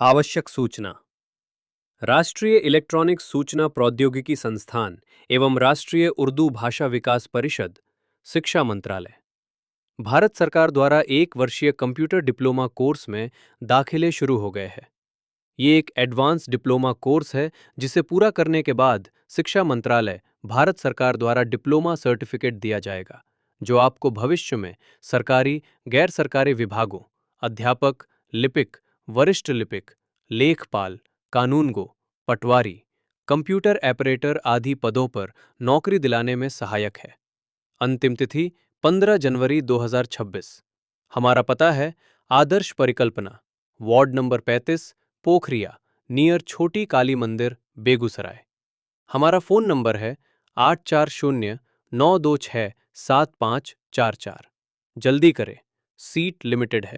आवश्यक सूचना। राष्ट्रीय इलेक्ट्रॉनिक सूचना प्रौद्योगिकी संस्थान एवं राष्ट्रीय उर्दू भाषा विकास परिषद, शिक्षा मंत्रालय। भारत सरकार द्वारा एक वर्षीय कंप्यूटर डिप्लोमा कोर्स में दाखिले शुरू हो गए हैं। ये एक एडवांस डिप्लोमा कोर्स है जिसे पूरा करने के बाद शिक्षा मंत्रालय भारत सरकार द्वारा डिप्लोमा सर्टिफिकेट दिया जाएगा, जो आपको भविष्य में सरकारी, गैर सरकारी विभागों, अध्यापक, लिपिक, वरिष्ठ लिपिक, लेखपाल, कानूनगो, पटवारी, कंप्यूटर ऑपरेटर आदि पदों पर नौकरी दिलाने में सहायक है। अंतिम तिथि 15 जनवरी 2026। हमारा पता है आदर्श परिकल्पना, वार्ड नंबर 35, पोखरिया, नियर छोटी काली मंदिर, बेगूसराय। हमारा फोन नंबर है 8409267544। जल्दी करें, सीट लिमिटेड है।